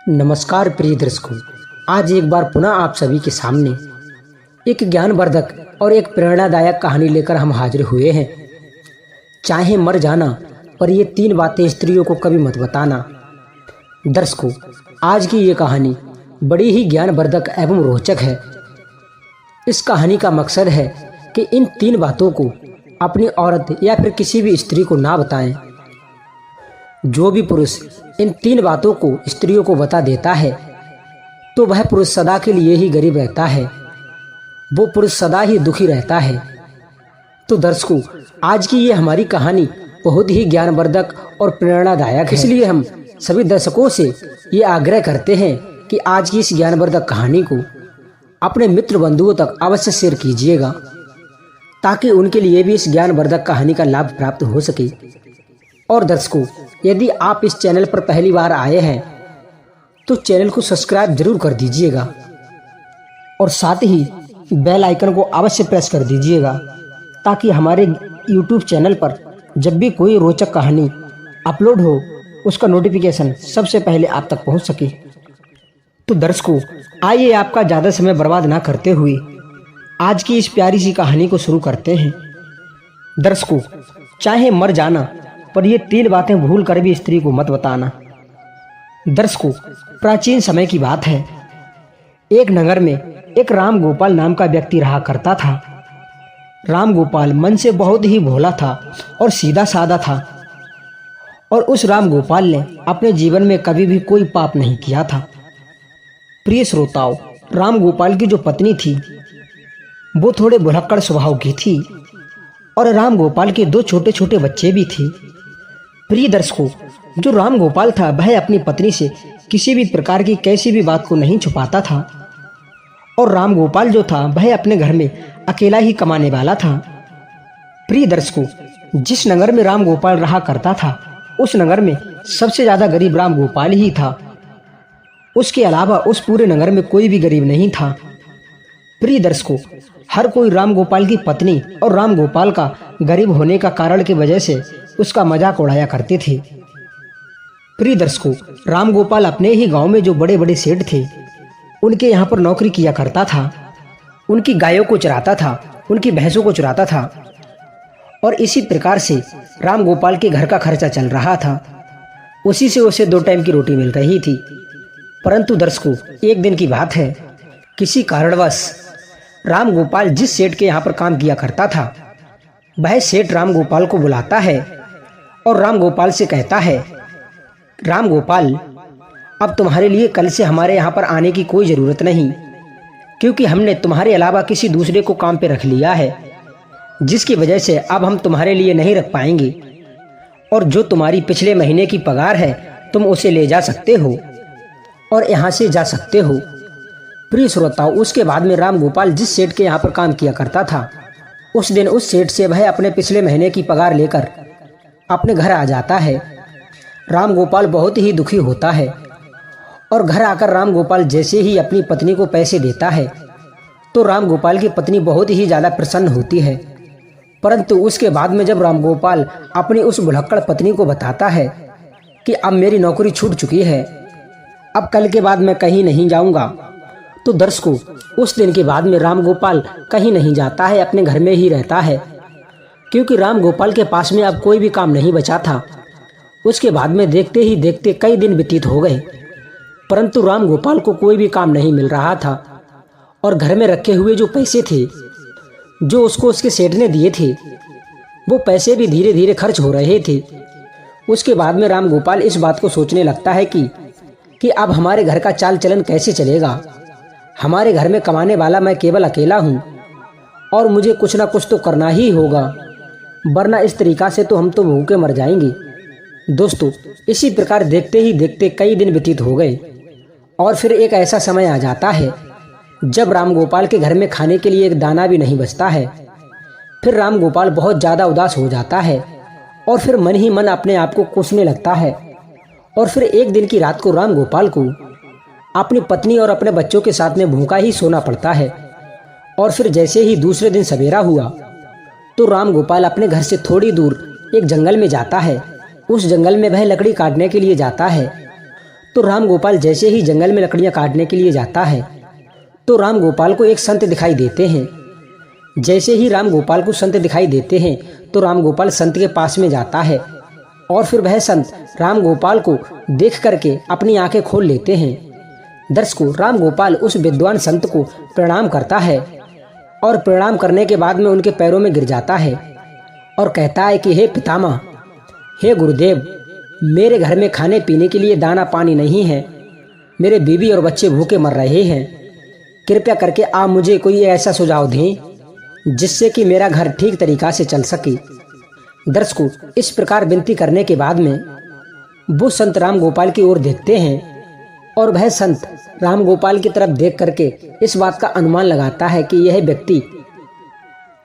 नमस्कार प्रिय दर्शकों, आज एक बार पुनः आप सभी के सामने एक ज्ञानवर्धक और एक प्रेरणादायक कहानी लेकर हम हाजिर हुए हैं। चाहे मर जाना पर ये 3 बातें स्त्रियों को कभी मत बताना। दर्शकों, आज की ये कहानी बड़ी ही ज्ञानवर्धक एवं रोचक है। इस कहानी का मकसद है कि इन 3 बातों को अपनी औरत या फिर किसी भी स्त्री को ना बताएं। जो भी पुरुष इन 3 बातों को स्त्रियों को बता देता है तो वह पुरुष सदा के लिए ही गरीब रहता है, वो पुरुष सदा ही दुखी रहता है। तो दर्शकों, आज की ये हमारी कहानी बहुत ही ज्ञानवर्धक और प्रेरणादायक है। इसलिए हम सभी दर्शकों से ये आग्रह करते हैं कि आज की इस ज्ञानवर्धक कहानी को अपने मित्र बंधुओं तक अवश्य शेयर कीजिएगा, ताकि उनके लिए भी इस ज्ञानवर्धक कहानी का लाभ प्राप्त हो सके। और दर्शकों, यदि आप इस चैनल पर पहली बार आए हैं तो चैनल को सब्सक्राइब जरूर कर दीजिएगा और साथ ही बेल आइकन को अवश्य प्रेस कर दीजिएगा, ताकि हमारे YouTube चैनल पर जब भी कोई रोचक कहानी अपलोड हो उसका नोटिफिकेशन सबसे पहले आप तक पहुंच सके। तो दर्शकों, आइए आपका ज़्यादा समय बर्बाद ना करते हुए आज की इस प्यारी सी कहानी को शुरू करते हैं। दर्शकों, चाहे मर जाना पर ये 3 बातें भूल कर भी स्त्री को मत बताना। दर्शकों, प्राचीन समय की बात है। एक नगर में एक राम गोपाल नाम का व्यक्ति रहा करता था। राम गोपाल मन से बहुत ही भोला था और सीधा साधा था, और उस राम गोपाल ने अपने जीवन में कभी भी कोई पाप नहीं किया था। प्रिय श्रोताओं, राम गोपाल की जो पत्नी थी वो थोड़े भुलक्कड़ स्वभाव की थी, और राम गोपाल के 2 छोटे छोटे बच्चे भी थे। प्रिय दर्शकों, जो राम गोपाल था वह अपनी पत्नी से किसी भी प्रकार की कैसी भी बात को नहीं छुपाता था, और राम गोपाल जो था वह अपने घर में अकेला ही कमाने वाला था। प्रिय दर्शकों, जिस नगर में राम गोपाल रहा करता था उस नगर में सबसे ज़्यादा गरीब राम गोपाल ही था। उसके अलावा उस पूरे नगर में कोई भी गरीब नहीं था। प्रिय दर्शकों, हर कोई राम गोपाल की पत्नी और राम गोपाल का गरीब होने का कारण की वजह से उसका मजाक उड़ाया करते थे। प्रिय दर्शकों, राम गोपाल अपने ही गांव में जो बड़े बड़े सेठ थे उनके यहाँ पर नौकरी किया करता था। उनकी गायों को चराता था, उनकी भैंसों को चराता था, और इसी प्रकार से राम गोपाल के घर का खर्चा चल रहा था। उसी से उसे 2 टाइम की रोटी मिल रही थी। परंतु दर्शकों, एक दिन की बात है, किसी कारणवश राम गोपाल जिस सेठ के यहाँ पर काम किया करता था वह सेठ राम गोपाल को बुलाता है और राम गोपाल से कहता है, राम गोपाल, अब तुम्हारे लिए कल से हमारे यहाँ पर आने की कोई ज़रूरत नहीं, क्योंकि हमने तुम्हारे अलावा किसी दूसरे को काम पे रख लिया है, जिसकी वजह से अब हम तुम्हारे लिए नहीं रख पाएंगे, और जो तुम्हारी पिछले महीने की पगार है तुम उसे ले जा सकते हो और यहाँ से जा सकते हो। प्रिय श्रोताओं, उसके बाद में राम गोपाल जिस सेठ के यहाँ पर काम किया करता था उस दिन उस सेठ से वह अपने पिछले महीने की पगार लेकर अपने घर आ जाता है। राम गोपाल बहुत ही दुखी होता है, और घर आकर राम गोपाल जैसे ही अपनी पत्नी को पैसे देता है तो राम गोपाल की पत्नी बहुत ही ज़्यादा प्रसन्न होती है। परंतु उसके बाद में जब राम गोपाल अपनी उस भुलक्कड़ पत्नी को बताता है कि अब मेरी नौकरी छूट चुकी है, अब कल के बाद मैं कहीं नहीं जाऊंगा, तो दर्शकों, उस दिन के बाद में राम गोपाल कहीं नहीं जाता है, अपने घर में ही रहता है, क्योंकि राम गोपाल के पास में अब कोई भी काम नहीं बचा था। उसके बाद में देखते ही देखते कई दिन व्यतीत हो गए, परंतु राम गोपाल को कोई भी काम नहीं मिल रहा था, और घर में रखे हुए जो पैसे थे जो उसको उसके सेठ ने दिए थे वो पैसे भी धीरे धीरे खर्च हो रहे थे। उसके बाद में राम गोपाल इस बात को सोचने लगता है कि अब हमारे घर का चाल चलन कैसे चलेगा। हमारे घर में कमाने वाला मैं केवल अकेला हूँ, और मुझे कुछ ना कुछ तो करना ही होगा, वरना इस तरीक़ा से तो हम तो भूखे मर जाएंगे। दोस्तों, इसी प्रकार देखते ही देखते कई दिन व्यतीत हो गए, और फिर एक ऐसा समय आ जाता है जब राम गोपाल के घर में खाने के लिए एक दाना भी नहीं बचता है। फिर राम गोपाल बहुत ज़्यादा उदास हो जाता है, और फिर मन ही मन अपने आप को कोसने लगता है। और फिर एक दिन की रात को राम गोपाल को अपनी पत्नी और अपने बच्चों के साथ में भूखा ही सोना पड़ता है। और फिर जैसे ही दूसरे दिन सवेरा हुआ तो राम गोपाल अपने घर से थोड़ी दूर एक जंगल में जाता है। उस जंगल में वह लकड़ी काटने के लिए जाता है तो राम गोपाल जैसे ही जंगल में लकड़ियां काटने के लिए जाता है तो राम गोपाल को एक संत दिखाई देते हैं। जैसे ही राम गोपाल को संत दिखाई देते हैं तो राम गोपाल संत के पास में जाता है और फिर वह संत राम गोपाल को देख करके अपनी आंखें खोल लेते हैं। दर्शकों, राम गोपाल उस विद्वान संत को प्रणाम करता है और प्रणाम करने के बाद में उनके पैरों में गिर जाता है और कहता है कि हे पितामह, हे गुरुदेव, मेरे घर में खाने पीने के लिए दाना पानी नहीं है, मेरे बीवी और बच्चे भूखे मर रहे हैं, कृपया करके आप मुझे कोई ऐसा सुझाव दें जिससे कि मेरा घर ठीक तरीका से चल सके। दर्शकों, इस प्रकार विनती करने के बाद में वो संत राम गोपाल की ओर देखते हैं और वह संत राम गोपाल की तरफ देख करके इस बात का अनुमान लगाता है कि यह व्यक्ति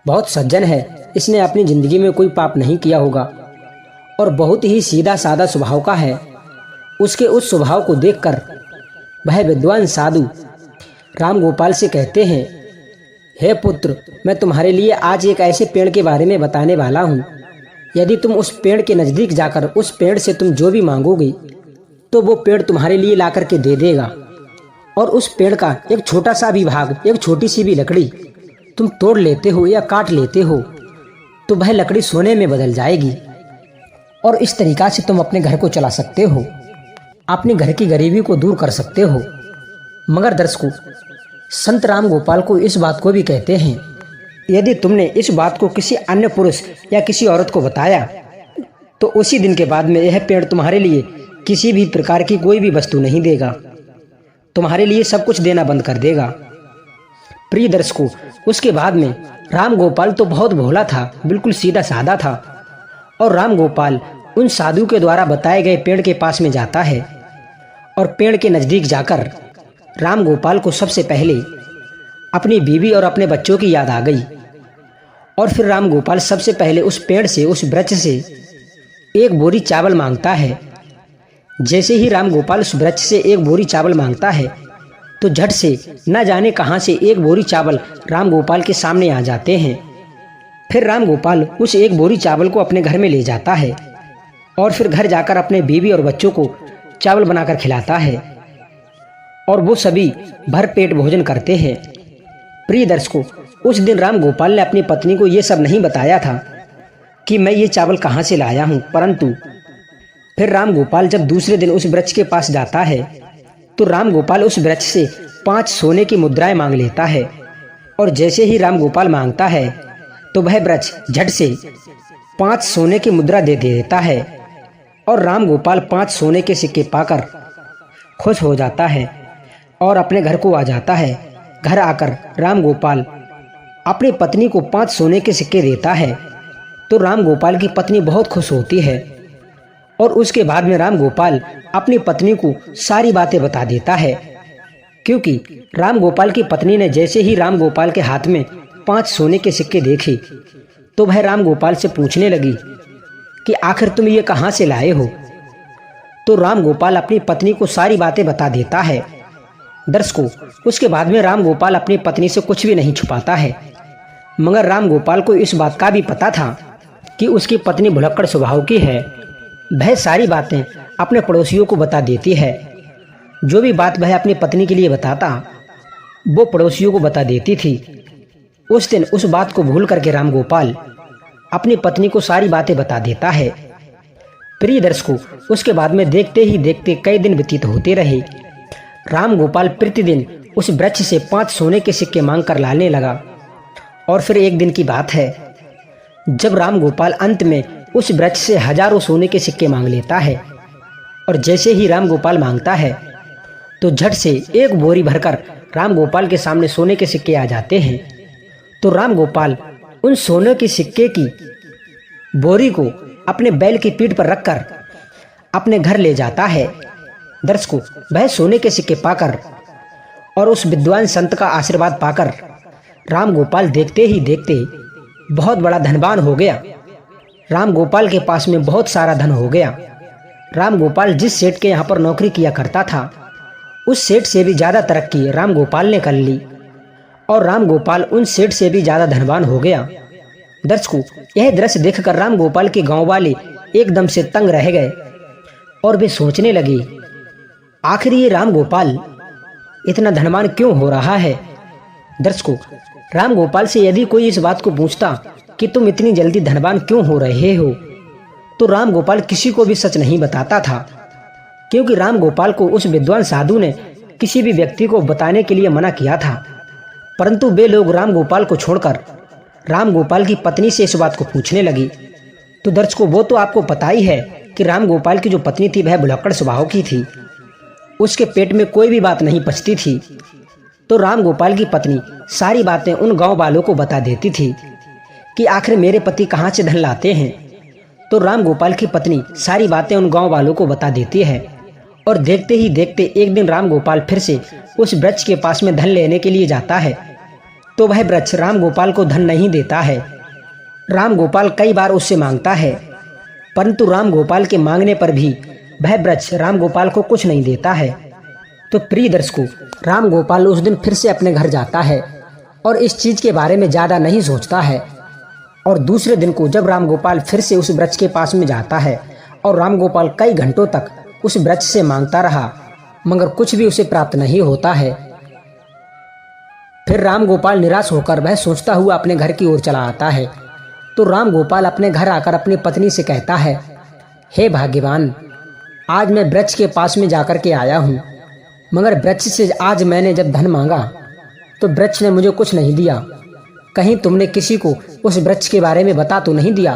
बहुत सज्जन है, इसने अपनी जिंदगी में कोई पाप नहीं किया होगा और बहुत ही सीधा साधा स्वभाव का है। उसके उस स्वभाव को देखकर वह विद्वान साधु राम गोपाल से कहते हैं, हे पुत्र, मैं तुम्हारे लिए आज एक ऐसे पेड़ के बारे में बताने वाला हूँ। यदि तुम उस पेड़ के नज़दीक जाकर उस पेड़ से तुम जो भी मांगोगे तो वो पेड़ तुम्हारे लिए ला करके दे देगा और उस पेड़ का एक छोटा सा भी भाग, एक छोटी सी भी लकड़ी तुम तोड़ लेते हो या काट लेते हो तो वह लकड़ी सोने में बदल जाएगी और इस तरीका से तुम अपने घर को चला सकते हो, अपने घर की गरीबी को दूर कर सकते हो। मगर दर्शकों, संत राम गोपाल को इस बात को भी कहते हैं, यदि तुमने इस बात को किसी अन्य पुरुष या किसी औरत को बताया तो उसी दिन के बाद में यह पेड़ तुम्हारे लिए किसी भी प्रकार की कोई भी वस्तु नहीं देगा, तुम्हारे लिए सब कुछ देना बंद कर देगा। प्रिय दर्शकों, उसके बाद में राम गोपाल तो बहुत भोला था, बिल्कुल सीधा साधा था और राम गोपाल उन साधु के द्वारा बताए गए पेड़ के पास में जाता है और पेड़ के नज़दीक जाकर राम गोपाल को सबसे पहले अपनी बीवी और अपने बच्चों की याद आ गई और फिर राम गोपाल सबसे पहले उस पेड़ से, उस वृक्ष से एक बोरी चावल मांगता है। जैसे ही राम गोपाल उस वृक्ष से एक बोरी चावल मांगता है तो झट से न जाने कहां से एक बोरी चावल राम गोपाल के सामने आ जाते हैं। फिर राम गोपाल उस एक बोरी चावल को अपने घर में ले जाता है और फिर घर जाकर अपने बीवी और बच्चों को चावल बनाकर खिलाता है और वो सभी भरपेट भोजन करते हैं। प्रिय दर्शकों, उस दिन राम गोपाल ने अपनी पत्नी को ये सब नहीं बताया था कि मैं ये चावल कहाँ से लाया हूँ, परंतु फिर राम गोपाल जब दूसरे दिन उस वृक्ष के पास जाता है तो राम गोपाल उस वृक्ष से 5 सोने की मुद्राएं मांग लेता है और जैसे ही राम गोपाल मांगता है तो वह वृक्ष झट से 5 सोने की मुद्रा दे देता है और राम गोपाल 5 सोने के सिक्के पाकर खुश हो जाता है और अपने घर को आ जाता है। घर आकर राम गोपाल अपनी पत्नी को 5 सोने के सिक्के देता है तो राम गोपाल की पत्नी बहुत खुश होती है और उसके बाद में राम गोपाल अपनी पत्नी को सारी बातें बता देता है, क्योंकि राम गोपाल की पत्नी ने जैसे ही राम गोपाल के हाथ में 5 सोने के सिक्के देखे तो वह राम गोपाल से पूछने लगी कि आखिर तुम ये कहाँ से लाए हो। तो राम गोपाल अपनी पत्नी को सारी बातें बता देता है। दर्शकों, उसके बाद में राम गोपाल अपनी पत्नी से कुछ भी नहीं छुपाता है, मगर राम गोपाल को इस बात का भी पता था कि उसकी पत्नी भुलक्कड़ स्वभाव की है। वह सारी बातें अपने पड़ोसियों को बता देती है। जो भी बात वह अपनी पत्नी के लिए बताता वो पड़ोसियों को बता देती थी। उस दिन उस बात को भूल करके राम गोपाल अपनी पत्नी को सारी बातें बता देता है। प्रिय दर्शकों, उसके बाद में देखते ही देखते कई दिन व्यतीत होते रहे। राम गोपाल प्रतिदिन उस वृक्ष से 5 सोने के सिक्के मांग कर लाने लगा और फिर एक दिन की बात है जब राम गोपाल अंत में उस वृक्ष से हजारों सोने के सिक्के मांग लेता है और जैसे ही राम गोपाल मांगता है तो झट से एक बोरी भरकर राम गोपाल के सामने सोने के सिक्के आ जाते हैं। तो राम गोपाल उन सोने के सिक्के की बोरी को अपने बैल की पीठ पर रखकर अपने घर ले जाता है। दर्शकों, वह सोने के सिक्के पाकर और उस विद्वान संत का आशीर्वाद पाकर राम गोपाल देखते ही देखते बहुत बड़ा धनवान हो गया। राम गोपाल के पास में बहुत सारा धन हो गया। राम गोपाल जिस सेठ के यहाँ पर नौकरी किया करता था उस सेठ से भी ज़्यादा तरक्की राम गोपाल ने कर ली और राम गोपाल उन सेठ से भी ज़्यादा धनवान हो गया। दर्शकों, यह दृश्य देखकर राम गोपाल के गांव वाले एकदम से तंग रह गए और वे सोचने लगे आखिर ये राम गोपाल इतना धनवान क्यों हो रहा है? दर्शकों, राम गोपाल से यदि कोई इस बात को पूछता कि तुम इतनी जल्दी धनवान क्यों हो रहे हो, तो राम गोपाल किसी को भी सच नहीं बताता था, क्योंकि राम गोपाल को उस विद्वान साधु ने किसी भी व्यक्ति को बताने के लिए मना किया था। परंतु वे लोग राम गोपाल को छोड़कर राम गोपाल की पत्नी से इस बात को पूछने लगी। तो दर्शकों, वो तो आपको पता ही है कि राम गोपाल की जो पत्नी थी वह भुलक्कड़ स्वभाव की थी। उसके पेट में कोई भी बात नहीं पचती थी। तो राम गोपाल की पत्नी सारी बातें उन गांव वालों को बता देती थी कि आखिर मेरे पति कहाँ से धन लाते हैं। तो राम गोपाल की पत्नी सारी बातें उन गांव वालों को बता देती है। और देखते ही देखते एक दिन राम गोपाल फिर से उस वृक्ष के पास में धन लेने के लिए जाता है। तो वह वृक्ष राम गोपाल को धन नहीं देता है। राम गोपाल कई बार उससे मांगता है, परंतु राम गोपाल के मांगने पर भी वह वृक्ष राम गोपाल को कुछ नहीं देता है। तो प्रिय दर्शकों, राम गोपाल उस दिन फिर से अपने घर जाता है और इस चीज के बारे में ज्यादा नहीं सोचता है। और दूसरे दिन को जब राम गोपाल फिर से उस वृक्ष के पास में जाता है और राम गोपाल कई घंटों तक उस वृक्ष से मांगता रहा, मगर कुछ भी उसे प्राप्त नहीं होता है। फिर राम गोपाल निराश होकर वह सोचता हुआ अपने घर की ओर चला आता है। तो राम गोपाल अपने घर आकर अपनी पत्नी से कहता है, हे भाग्यवान, आज मैं वृक्ष के पास में जाकर के आया हूँ, मगर वृक्ष से आज मैंने जब धन मांगा तो वृक्ष ने मुझे कुछ नहीं दिया। कहीं तुमने किसी को उस वृक्ष के बारे में बता तो नहीं दिया?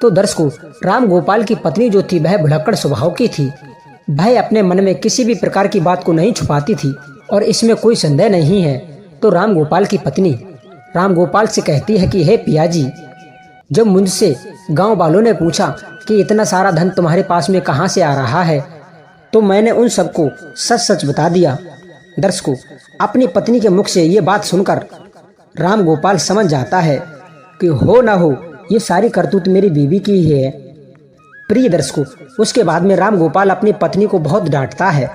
तो दर्शकों, राम गोपाल की पत्नी जो थी वह भुलक्कड़ स्वभाव की थी। वह अपने मन में किसी भी प्रकार की बात को नहीं छुपाती थी और इसमें कोई संदेह नहीं है। तो राम गोपाल की पत्नी राम गोपाल से कहती है कि हे पियाजी, जब मुझसे गांव वालों ने पूछा कि इतना सारा धन तुम्हारे पास में कहाँ से आ रहा है, तो मैंने उन सबको सच सच बता दिया। दर्शकों, अपनी पत्नी के मुख से ये बात सुनकर राम गोपाल समझ जाता है कि हो ना हो ये सारी करतूत मेरी बीवी की ही है। प्रिय दर्शकों, उसके बाद में राम गोपाल अपनी पत्नी को बहुत डांटता है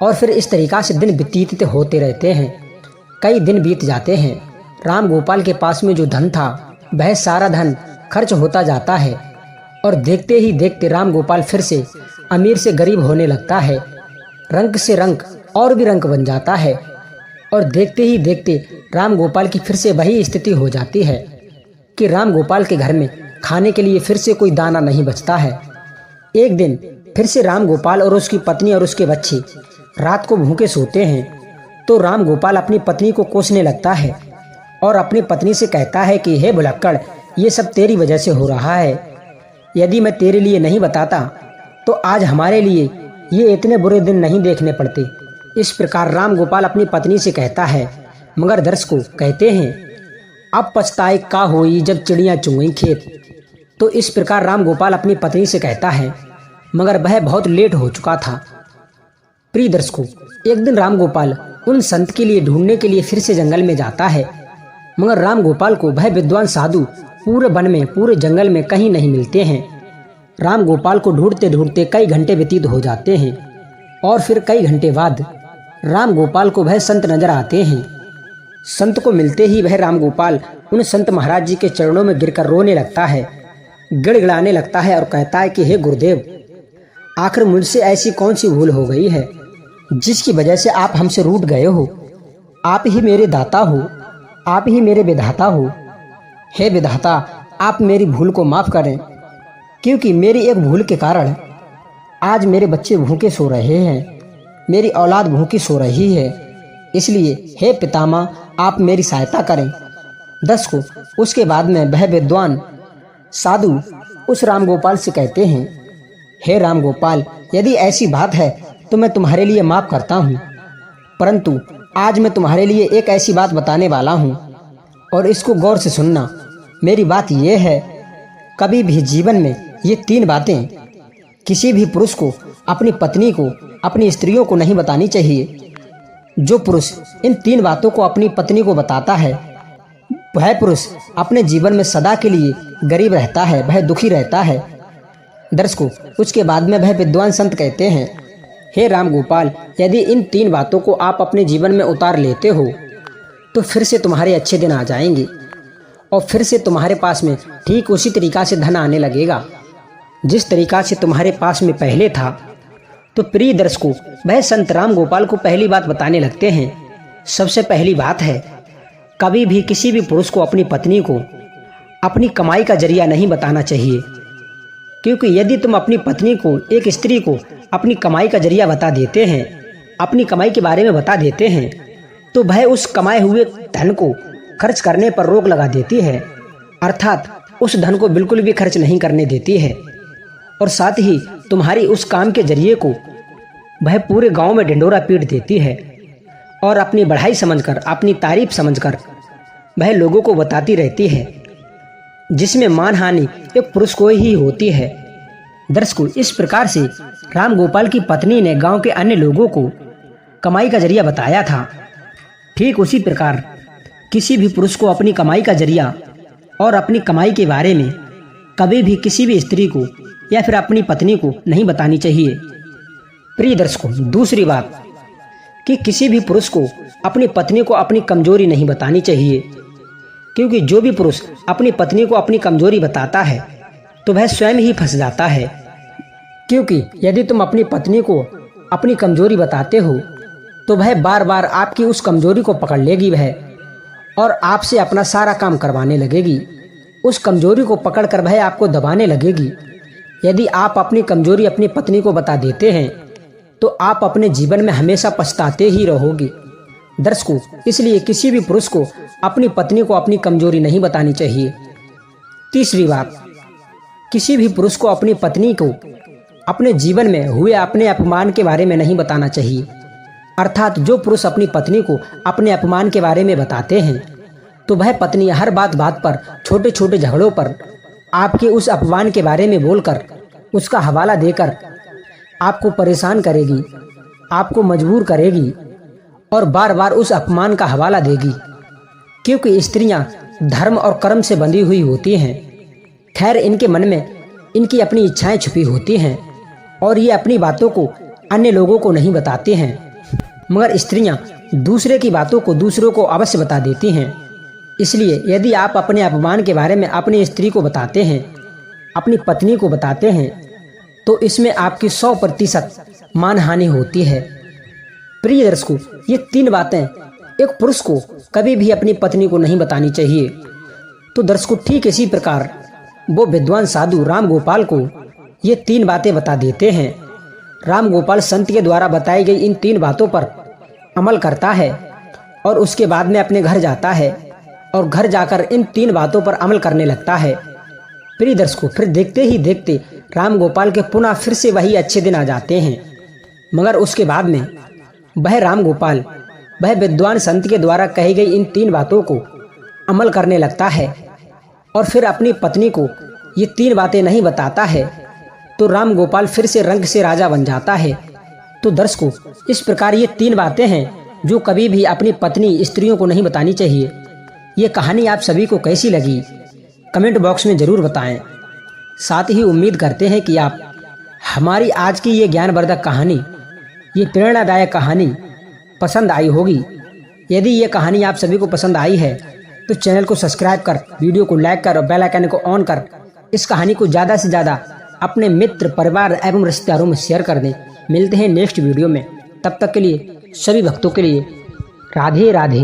और फिर इस तरीका से दिन व्यतीत होते रहते हैं। कई दिन बीत जाते हैं। राम गोपाल के पास में जो धन था वह सारा धन खर्च होता जाता है और देखते ही देखते राम गोपाल फिर से अमीर से गरीब होने लगता है। रंक से रंक और भी रंक बन जाता है और देखते ही देखते राम गोपाल की फिर से वही स्थिति हो जाती है कि राम गोपाल के घर में खाने के लिए फिर से कोई दाना नहीं बचता है। एक दिन फिर से राम गोपाल और उसकी पत्नी और उसके बच्चे रात को भूखे सोते हैं। तो राम गोपाल अपनी पत्नी को कोसने लगता है और अपनी पत्नी से कहता है कि हे भुलक्कड़, ये सब तेरी वजह से हो रहा है। यदि मैं तेरे लिए नहीं बताता तो आज हमारे लिए ये इतने बुरे दिन नहीं देखने पड़ते। इस प्रकार राम गोपाल अपनी पत्नी से कहता है। मगर दर्शकों, कहते हैं, अब पछताए का होई जब चिड़ियाँ चुंगी खेत। तो इस प्रकार राम गोपाल अपनी पत्नी से कहता है, मगर वह बहुत लेट हो चुका था। प्रिय दर्शकों, एक दिन राम गोपाल उन संत के लिए ढूंढने के लिए फिर से जंगल में जाता है, मगर राम गोपाल को वह विद्वान साधु पूरे वन में, पूरे जंगल में कहीं नहीं मिलते हैं। राम गोपाल को ढूंढते ढूंढते कई घंटे व्यतीत हो जाते हैं और फिर कई घंटे बाद राम गोपाल को वह संत नजर आते हैं। संत को मिलते ही वह राम गोपाल उन संत महाराज जी के चरणों में गिरकर रोने लगता है, गिड़गिड़ाने लगता है और कहता है कि हे गुरुदेव, आखिर मुझसे ऐसी कौन सी भूल हो गई है जिसकी वजह से आप हमसे रूठ गए हो। आप ही मेरे दाता हो, आप ही मेरे विधाता हो। हे विधाता, आप मेरी भूल को माफ़ करें, क्योंकि मेरी एक भूल के कारण आज मेरे बच्चे भूखे सो रहे हैं, मेरी औलाद भूखी सो रही है। इसलिए हे पितामह, आप मेरी सहायता करें। दर्शकों, उसके बाद में वह विद्वान साधु उस राम गोपाल से कहते हैं, हे राम गोपाल, यदि ऐसी बात है तो मैं तुम्हारे लिए माफ़ करता हूँ, परंतु आज मैं तुम्हारे लिए एक ऐसी बात बताने वाला हूँ और इसको गौर से सुनना। मेरी बात यह है, कभी भी जीवन में ये 3 बातें किसी भी पुरुष को, अपनी पत्नी को, अपनी स्त्रियों को नहीं बतानी चाहिए। जो पुरुष इन 3 बातों को अपनी पत्नी को बताता है, वह पुरुष अपने जीवन में सदा के लिए गरीब रहता है, वह दुखी रहता है। दर्शकों, उसके बाद में वह विद्वान संत कहते हैं, हे राम गोपाल, यदि इन 3 बातों को आप अपने जीवन में उतार लेते हो तो फिर से तुम्हारे अच्छे दिन आ जाएंगे और फिर से तुम्हारे पास में ठीक उसी तरीका से धन आने लगेगा जिस तरीका से तुम्हारे पास में पहले था। तो प्रिय दर्शकों, वह संत राम गोपाल को पहली बात बताने लगते हैं। सबसे पहली बात है, कभी भी किसी भी पुरुष को अपनी पत्नी को अपनी कमाई का जरिया नहीं बताना चाहिए, क्योंकि यदि तुम अपनी पत्नी को, एक स्त्री को अपनी कमाई का जरिया बता देते हैं, अपनी कमाई के बारे में बता देते हैं, तो वह उस कमाए हुए धन को खर्च करने पर रोक लगा देती है, अर्थात उस धन को बिल्कुल भी खर्च नहीं करने देती है। और साथ ही तुम्हारी उस काम के जरिए को वह पूरे गांव में ढिंढोरा पीट देती है और अपनी बढ़ाई समझकर, अपनी तारीफ समझकर वह लोगों को बताती रहती है, जिसमें मानहानि एक पुरुष को ही होती है। दर्शकों, इस प्रकार से राम गोपाल की पत्नी ने गांव के अन्य लोगों को कमाई का जरिया बताया था। ठीक उसी प्रकार किसी भी पुरुष को अपनी कमाई का जरिया और अपनी कमाई के बारे में कभी भी किसी भी स्त्री को या फिर अपनी पत्नी को नहीं बतानी चाहिए। प्रिय दर्शकों, दूसरी बात कि किसी भी पुरुष को अपनी पत्नी को अपनी कमजोरी नहीं बतानी चाहिए, क्योंकि जो भी पुरुष अपनी पत्नी को अपनी कमजोरी बताता है तो वह स्वयं ही फंस जाता है। क्योंकि यदि तुम अपनी पत्नी को अपनी कमजोरी बताते हो तो वह बार बार आपकी उस कमजोरी को पकड़ लेगी वह, और आपसे अपना सारा काम करवाने लगेगी। उस कमजोरी को पकड़कर वह आपको दबाने लगेगी। यदि आप अपनी कमजोरी अपनी पत्नी को बता देते हैं तो आप अपने जीवन में हमेशा पछताते ही रहोगे। दर्शकों, इसलिए किसी भी पुरुष को अपनी पत्नी को अपनी कमजोरी नहीं बतानी चाहिए। तीसरी बात, किसी भी पुरुष को अपनी पत्नी को अपने जीवन में हुए अपने अपमान के बारे में नहीं बताना चाहिए, अर्थात जो पुरुष अपनी पत्नी को अपने अपमान के बारे में बताते हैं तो वह पत्नी हर बात पर, छोटे छोटे झगड़ों पर आपके उस अपमान के बारे में बोलकर, उसका हवाला देकर आपको परेशान करेगी, आपको मजबूर करेगी और बार बार उस अपमान का हवाला देगी। क्योंकि स्त्रियां धर्म और कर्म से बंधी हुई होती हैं। खैर, इनके मन में इनकी अपनी इच्छाएं छुपी होती हैं और ये अपनी बातों को अन्य लोगों को नहीं बताते हैं, मगर स्त्रियां दूसरे की बातों को दूसरों को अवश्य बता देती हैं। इसलिए यदि आप अपने अपमान के बारे में अपनी स्त्री को बताते हैं, अपनी पत्नी को बताते हैं, तो इसमें आपकी 100% मानहानि होती है। प्रिय दर्शकों, ये 3 बातें एक पुरुष को कभी भी अपनी पत्नी को नहीं बतानी चाहिए। तो दर्शकों, ठीक इसी प्रकार वो विद्वान साधु राम गोपाल को ये 3 बातें बता देते हैं। राम गोपाल संत के द्वारा बताई गई इन 3 बातों पर अमल करता है और उसके बाद में अपने घर जाता है और घर जाकर इन 3 बातों पर अमल करने लगता है। प्रिय दर्शकों, फिर देखते ही देखते राम गोपाल के पुनः फिर से वही अच्छे दिन आ जाते हैं, मगर उसके बाद में वह राम गोपाल वह विद्वान संत के द्वारा कही गई इन 3 बातों को अमल करने लगता है और फिर अपनी पत्नी को ये 3 बातें नहीं बताता है, तो राम गोपाल फिर से रंग से राजा बन जाता है। तो दर्शकों, इस प्रकार ये 3 बातें हैं जो कभी भी अपनी पत्नी स्त्रियों को नहीं बतानी चाहिए। ये कहानी आप सभी को कैसी लगी कमेंट बॉक्स में ज़रूर बताएं। साथ ही उम्मीद करते हैं कि आप हमारी आज की ये ज्ञानवर्धक कहानी, ये प्रेरणादायक कहानी पसंद आई होगी। यदि ये कहानी आप सभी को पसंद आई है तो चैनल को सब्सक्राइब कर, वीडियो को लाइक कर और बेल आइकन को ऑन कर इस कहानी को ज़्यादा से ज़्यादा अपने मित्र, परिवार एवं रिश्तेदारों में शेयर कर दें। मिलते हैं नेक्स्ट वीडियो में, तब तक के लिए सभी भक्तों के लिए राधे राधे।